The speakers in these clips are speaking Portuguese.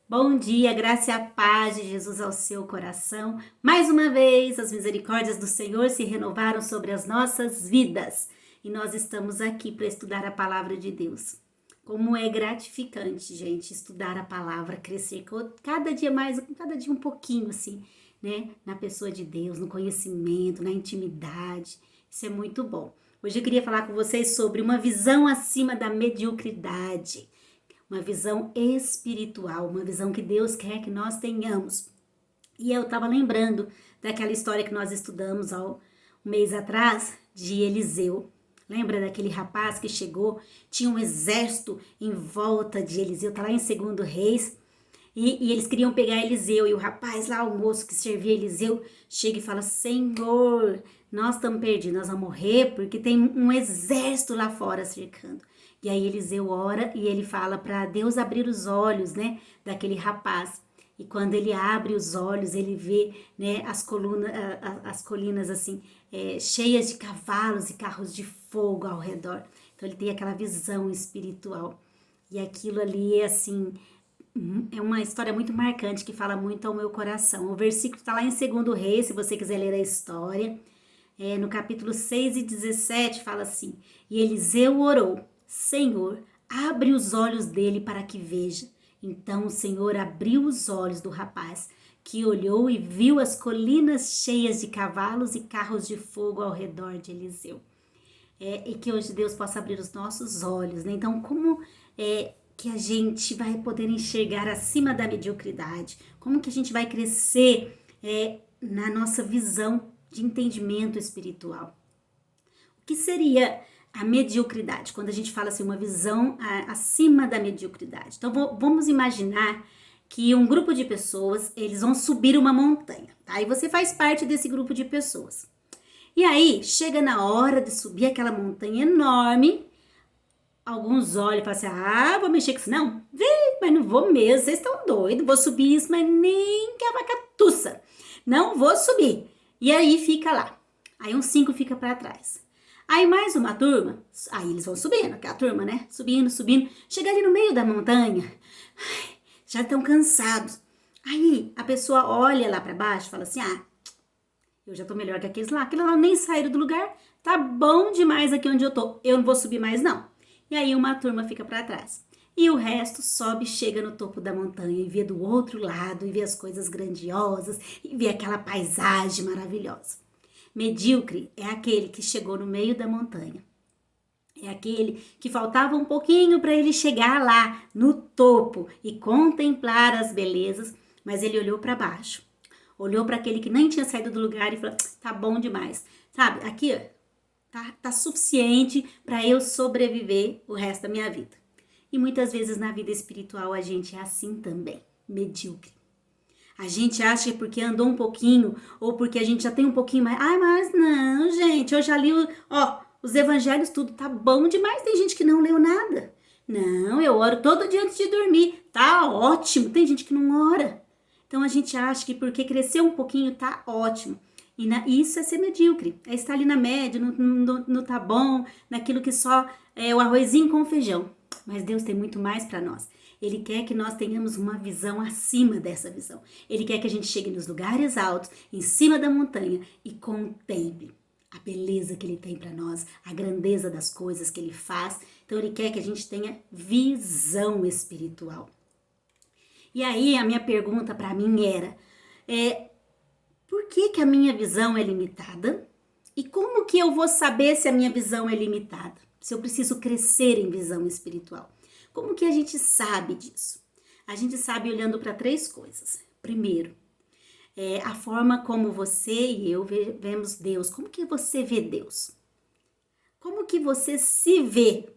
Bom dia, graça e a paz de Jesus ao seu coração. Mais uma vez, as misericórdias do Senhor se renovaram sobre as nossas vidas e nós estamos aqui para estudar a palavra de Deus. Como é gratificante, gente, estudar a palavra, crescer cada dia mais, cada dia um pouquinho, assim, né? Na pessoa de Deus, no conhecimento, na intimidade. Isso é muito bom. Hoje eu queria falar com vocês sobre uma visão acima da mediocridade. Uma visão espiritual, uma visão que Deus quer que nós tenhamos. E eu estava lembrando daquela história que nós estudamos há um mês atrás, de Eliseu. Lembra daquele rapaz que chegou, tinha um exército em volta de Eliseu, tá lá em 2 Reis, e eles queriam pegar Eliseu, e o rapaz lá, o moço que servia Eliseu, chega e fala: Senhor, nós estamos perdidos, nós vamos morrer porque tem um exército lá fora cercando. E aí Eliseu ora e ele fala para Deus abrir os olhos, né, daquele rapaz. E quando ele abre os olhos, ele vê, né, as colinas assim, cheias de cavalos e carros de fogo ao redor. Então ele tem aquela visão espiritual. E aquilo ali é assim, é uma história muito marcante que fala muito ao meu coração. O versículo está lá em 2 Reis, se você quiser ler a história. No capítulo 6 e 17 fala assim: E Eliseu orou: Senhor, abre os olhos dele para que veja. Então o Senhor abriu os olhos do rapaz, que olhou e viu as colinas cheias de cavalos e carros de fogo ao redor de Eliseu. E que hoje Deus possa abrir os nossos olhos, né? Então, como que a gente vai poder enxergar acima da mediocridade? Como que a gente vai crescer na nossa visão de entendimento espiritual? O que seria a mediocridade? Quando a gente fala assim, uma visão acima da mediocridade. Então, vamos imaginar que um grupo de pessoas, eles vão subir uma montanha, tá? E você faz parte desse grupo de pessoas. E aí, chega na hora de subir aquela montanha enorme, alguns olham e falam assim: vou mexer com isso não? Mas não vou mesmo, vocês estão doidos, vou subir isso, mas nem que a vaca tussa. Não vou subir. E aí fica lá. Aí uns 5 fica para trás. Aí mais uma turma, aí eles vão subindo, aquela turma, né? Subindo, subindo. Chega ali no meio da montanha, já estão cansados. Aí a pessoa olha lá para baixo e fala assim: eu já tô melhor que aqueles lá. Aqueles lá nem saíram do lugar. Tá bom demais aqui onde eu tô. Eu não vou subir mais, não. E aí uma turma fica para trás. E o resto sobe e chega no topo da montanha e vê do outro lado, e vê as coisas grandiosas, e vê aquela paisagem maravilhosa. Medíocre é aquele que chegou no meio da montanha. É aquele que faltava um pouquinho para ele chegar lá no topo e contemplar as belezas, mas ele olhou para baixo. Olhou para aquele que nem tinha saído do lugar e falou: tá bom demais. Sabe, aqui tá suficiente para eu sobreviver o resto da minha vida. E muitas vezes na vida espiritual a gente é assim também, medíocre. A gente acha que porque andou um pouquinho ou porque a gente já tem um pouquinho mais. Mas não, gente, eu já li os evangelhos, tudo tá bom demais. Tem gente que não leu nada. Não, eu oro todo dia antes de dormir. Tá ótimo. Tem gente que não ora. Então a gente acha que porque cresceu um pouquinho tá ótimo. E isso é ser medíocre. É estar ali na média, no tá bom, naquilo que só é o arrozinho com feijão. Mas Deus tem muito mais para nós. Ele quer que nós tenhamos uma visão acima dessa visão. Ele quer que a gente chegue nos lugares altos, em cima da montanha, e contemple a beleza que Ele tem para nós, a grandeza das coisas que Ele faz. Então Ele quer que a gente tenha visão espiritual. E aí a minha pergunta para mim era: por que a minha visão é limitada? E como que eu vou saber se a minha visão é limitada? Se eu preciso crescer em visão espiritual? Como que a gente sabe disso? A gente sabe olhando para 3 coisas. Primeiro, a forma como você e eu vemos Deus. Como que você vê Deus? Como que você se vê?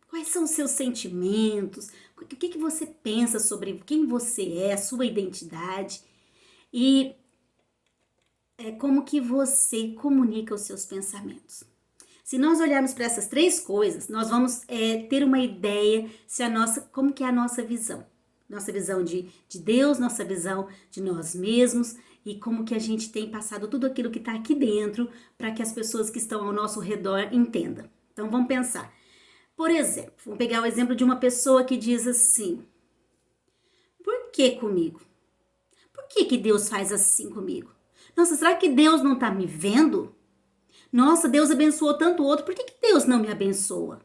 Quais são os seus sentimentos? O que você pensa sobre quem você é, a sua identidade? E como que você comunica os seus pensamentos? Se nós olharmos para essas 3 coisas, nós vamos ter uma ideia como que é a nossa visão. Nossa visão de Deus, nossa visão de nós mesmos e como que a gente tem passado tudo aquilo que está aqui dentro para que as pessoas que estão ao nosso redor entendam. Então vamos pensar. Por exemplo, vamos pegar o exemplo de uma pessoa que diz assim: por que comigo? Por que Deus faz assim comigo? Nossa, será que Deus não está me vendo? Nossa, Deus abençoou tanto o outro, por que Deus não me abençoa?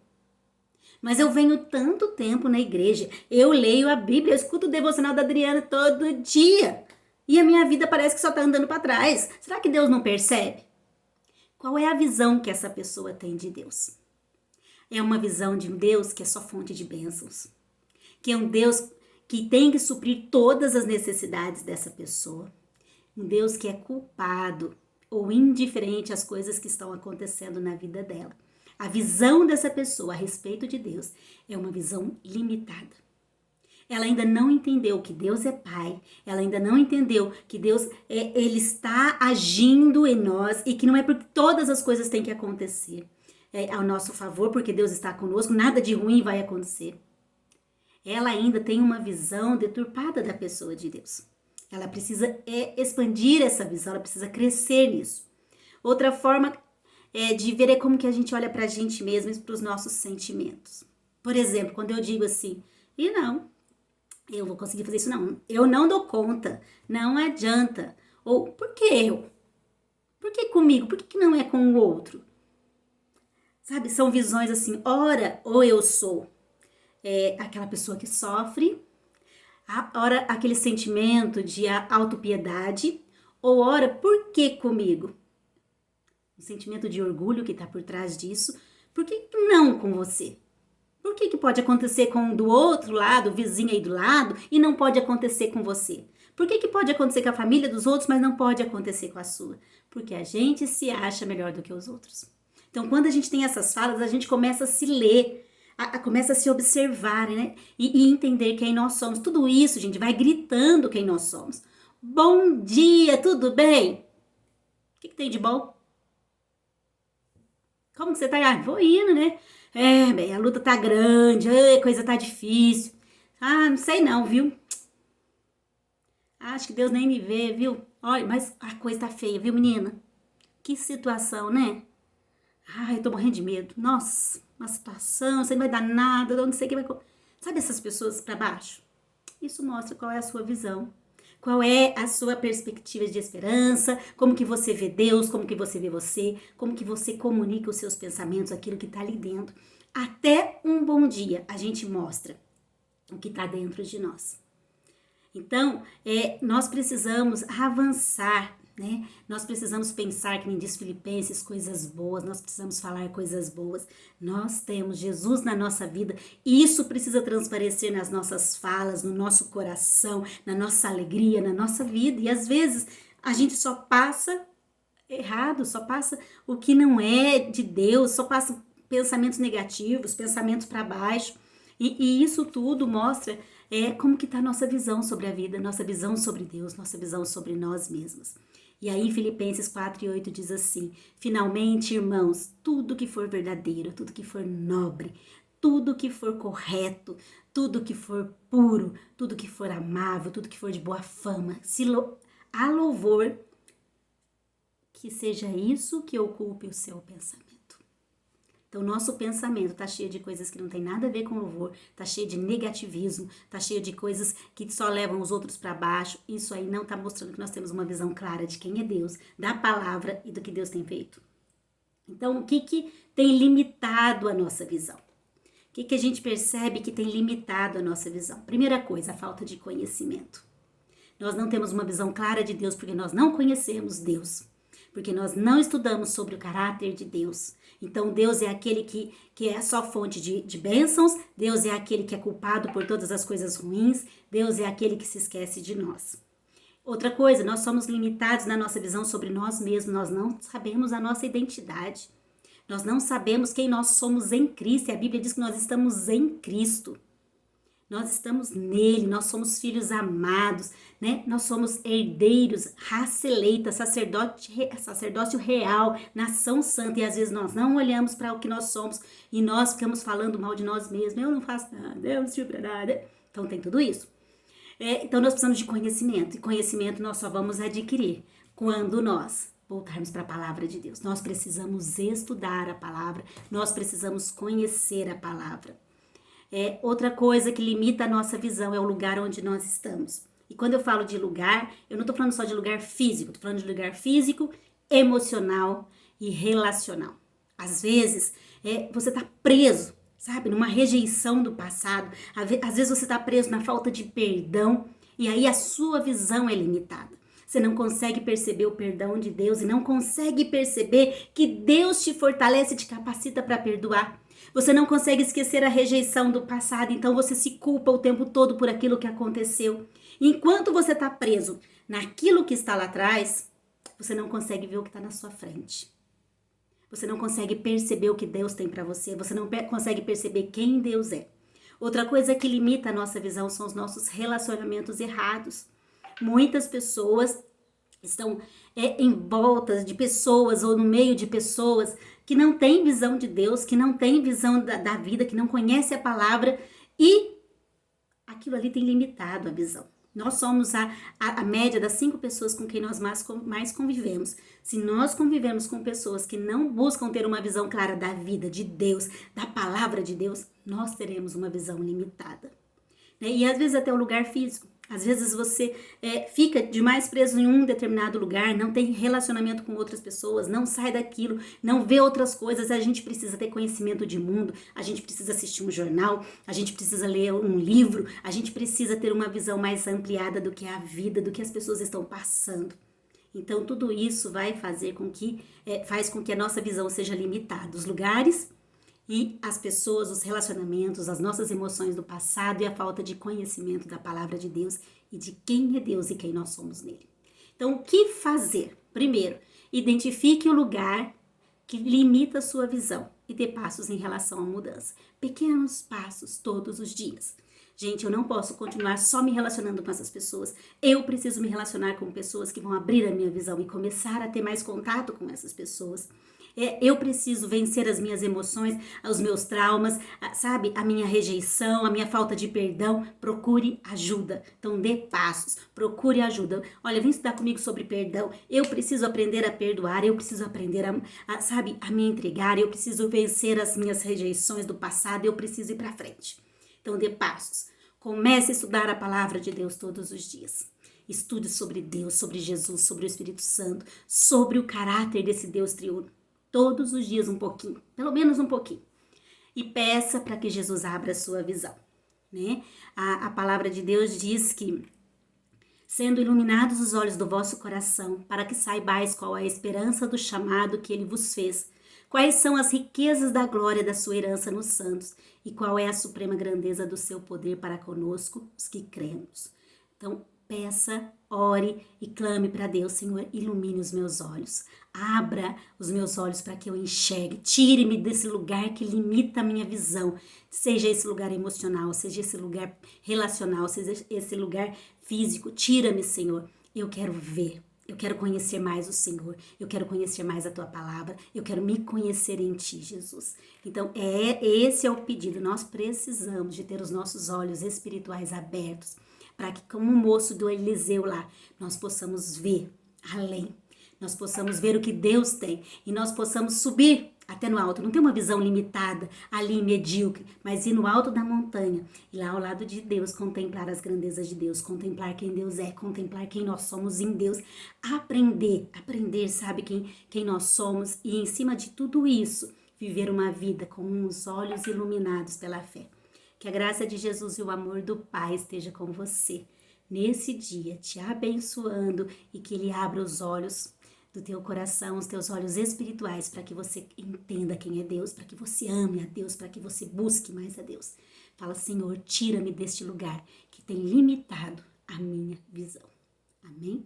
Mas eu venho tanto tempo na igreja, eu leio a Bíblia, eu escuto o devocional da Adriana todo dia. E a minha vida parece que só está andando para trás. Será que Deus não percebe? Qual é a visão que essa pessoa tem de Deus? É uma visão de um Deus que é só fonte de bênçãos. Que é um Deus que tem que suprir todas as necessidades dessa pessoa. Um Deus que é culpado ou indiferente às coisas que estão acontecendo na vida dela. A visão dessa pessoa a respeito de Deus é uma visão limitada. Ela ainda não entendeu que Deus é Pai, ela ainda não entendeu que Deus ele está agindo em nós e que não é porque todas as coisas têm que acontecer ao nosso favor, porque Deus está conosco, nada de ruim vai acontecer. Ela ainda tem uma visão deturpada da pessoa de Deus. Ela precisa expandir essa visão, ela precisa crescer nisso. Outra forma de ver é como que a gente olha para a gente mesmo e para os nossos sentimentos. Por exemplo, quando eu digo assim, eu vou conseguir fazer isso não, eu não dou conta, não adianta. Ou, por que eu? Por que comigo? Por que não é com o outro? Sabe, são visões assim, ora, ou eu sou aquela pessoa que sofre, ora, aquele sentimento de autopiedade, ou ora, por que comigo? O sentimento de orgulho que está por trás disso, por que não com você? Por que pode acontecer com do outro lado, o vizinho aí do lado, e não pode acontecer com você? Por que pode acontecer com a família dos outros, mas não pode acontecer com a sua? Porque a gente se acha melhor do que os outros. Então, quando a gente tem essas falas, a gente começa a se ler, começa a se observar, né? E entender quem nós somos. Tudo isso, gente, vai gritando quem nós somos. Bom dia, tudo bem? O que tem de bom? Como que você tá? Vou indo, né? Bem, a luta tá grande, a coisa tá difícil. Não sei não, viu? Acho que Deus nem me vê, viu? Olha, mas a coisa tá feia, viu, menina? Que situação, né? Eu tô morrendo de medo. Nossa, uma situação, você não vai dar nada, não sei o que vai... Sabe essas pessoas pra baixo? Isso mostra qual é a sua visão. Qual é a sua perspectiva de esperança, como que você vê Deus, como que você vê você, como que você comunica os seus pensamentos, aquilo que está ali dentro. Até um bom dia a gente mostra o que está dentro de nós. Então, nós precisamos avançar, né? Nós precisamos pensar, que nem diz Filipenses, coisas boas, nós precisamos falar coisas boas. Nós temos Jesus na nossa vida e isso precisa transparecer nas nossas falas, no nosso coração, na nossa alegria, na nossa vida. E às vezes a gente só passa errado, só passa o que não é de Deus, só passa pensamentos negativos, pensamentos para baixo. E isso tudo mostra como que está a nossa visão sobre a vida, nossa visão sobre Deus, nossa visão sobre nós mesmos. E aí Filipenses 4:8 diz assim, finalmente, irmãos, tudo que for verdadeiro, tudo que for nobre, tudo que for correto, tudo que for puro, tudo que for amável, tudo que for de boa fama, há louvor, que seja isso que ocupe o seu pensamento. Então, nosso pensamento tá cheio de coisas que não tem nada a ver com louvor, tá cheio de negativismo, tá cheio de coisas que só levam os outros para baixo. Isso aí não tá mostrando que nós temos uma visão clara de quem é Deus, da palavra e do que Deus tem feito. Então, o que tem limitado a nossa visão? O que a gente percebe que tem limitado a nossa visão? Primeira coisa, a falta de conhecimento. Nós não temos uma visão clara de Deus porque nós não conhecemos Deus. Porque nós não estudamos sobre o caráter de Deus. Então, Deus é aquele que é só fonte de bênçãos, Deus é aquele que é culpado por todas as coisas ruins, Deus é aquele que se esquece de nós. Outra coisa, nós somos limitados na nossa visão sobre nós mesmos, nós não sabemos a nossa identidade, nós não sabemos quem nós somos em Cristo, e a Bíblia diz que nós estamos em Cristo. Nós estamos nele, nós somos filhos amados, né? Nós somos herdeiros, raça eleita, sacerdócio real, nação santa. E às vezes nós não olhamos para o que nós somos e nós ficamos falando mal de nós mesmos. Eu não faço nada, eu não sirvo para nada. Então tem tudo isso. Então nós precisamos de conhecimento. E conhecimento nós só vamos adquirir quando nós voltarmos para a palavra de Deus. Nós precisamos estudar a palavra, nós precisamos conhecer a palavra. Outra coisa que limita a nossa visão é o lugar onde nós estamos. E quando eu falo de lugar, eu não estou falando só de lugar físico, estou falando de lugar físico, emocional e relacional. Às vezes, você está preso, sabe, numa rejeição do passado. Às vezes você está preso na falta de perdão e aí a sua visão é limitada. Você não consegue perceber o perdão de Deus e não consegue perceber que Deus te fortalece e te capacita para perdoar. Você não consegue esquecer a rejeição do passado, então você se culpa o tempo todo por aquilo que aconteceu. Enquanto você está preso naquilo que está lá atrás, você não consegue ver o que está na sua frente. Você não consegue perceber o que Deus tem para você. Você não consegue perceber quem Deus é. Outra coisa que limita a nossa visão são os nossos relacionamentos errados. Muitas pessoas estão em volta de pessoas ou no meio de pessoas que não têm visão de Deus, que não têm visão da vida, que não conhecem a palavra e aquilo ali tem limitado a visão. Nós somos a média das 5 pessoas com quem nós mais convivemos. Se nós convivemos com pessoas que não buscam ter uma visão clara da vida, de Deus, da palavra de Deus, nós teremos uma visão limitada. E às vezes até o lugar físico. Às vezes você fica demais preso em um determinado lugar, não tem relacionamento com outras pessoas, não sai daquilo, não vê outras coisas. A gente precisa ter conhecimento de mundo, a gente precisa assistir um jornal, a gente precisa ler um livro, a gente precisa ter uma visão mais ampliada do que a vida, do que as pessoas estão passando. Então tudo isso vai fazer faz com que a nossa visão seja limitada. Os lugares e as pessoas, os relacionamentos, as nossas emoções do passado e a falta de conhecimento da palavra de Deus e de quem é Deus e quem nós somos nele. Então, o que fazer? Primeiro, identifique o lugar que limita a sua visão e dê passos em relação à mudança. Pequenos passos todos os dias. Gente, eu não posso continuar só me relacionando com essas pessoas. Eu preciso me relacionar com pessoas que vão abrir a minha visão e começar a ter mais contato com essas pessoas. Eu preciso vencer as minhas emoções, os meus traumas, sabe? A minha rejeição, a minha falta de perdão. Procure ajuda. Então, dê passos. Procure ajuda. Olha, vem estudar comigo sobre perdão. Eu preciso aprender a perdoar. Eu preciso aprender a me entregar. Eu preciso vencer as minhas rejeições do passado. Eu preciso ir para frente. Então, dê passos. Comece a estudar a palavra de Deus todos os dias. Estude sobre Deus, sobre Jesus, sobre o Espírito Santo, sobre o caráter desse Deus triuno. Todos os dias um pouquinho, pelo menos um pouquinho. E peça para que Jesus abra a sua visão, né? A palavra de Deus diz que, sendo iluminados os olhos do vosso coração, para que saibais qual é a esperança do chamado que ele vos fez, quais são as riquezas da glória da sua herança nos santos, e qual é a suprema grandeza do seu poder para conosco, os que cremos. Então, peça, ore e clame para Deus: Senhor, ilumine os meus olhos. Abra os meus olhos para que eu enxergue. Tire-me desse lugar que limita a minha visão. Seja esse lugar emocional, seja esse lugar relacional, seja esse lugar físico. Tira-me, Senhor. Eu quero ver. Eu quero conhecer mais o Senhor. Eu quero conhecer mais a Tua palavra. Eu quero me conhecer em Ti, Jesus. Então, esse é o pedido. Nós precisamos de ter os nossos olhos espirituais abertos para que, como o moço do Eliseu lá, nós possamos ver além. Nós possamos ver o que Deus tem e nós possamos subir até no alto. Não ter uma visão limitada, ali medíocre, mas ir no alto da montanha e lá ao lado de Deus contemplar as grandezas de Deus, contemplar quem Deus é, contemplar quem nós somos em Deus, aprender, sabe, quem nós somos e em cima de tudo isso, viver uma vida com os olhos iluminados pela fé. Que a graça de Jesus e o amor do Pai esteja com você nesse dia, te abençoando e que Ele abra os olhos do teu coração, os teus olhos espirituais, para que você entenda quem é Deus, para que você ame a Deus, para que você busque mais a Deus. Fala: Senhor, tira-me deste lugar que tem limitado a minha visão. Amém?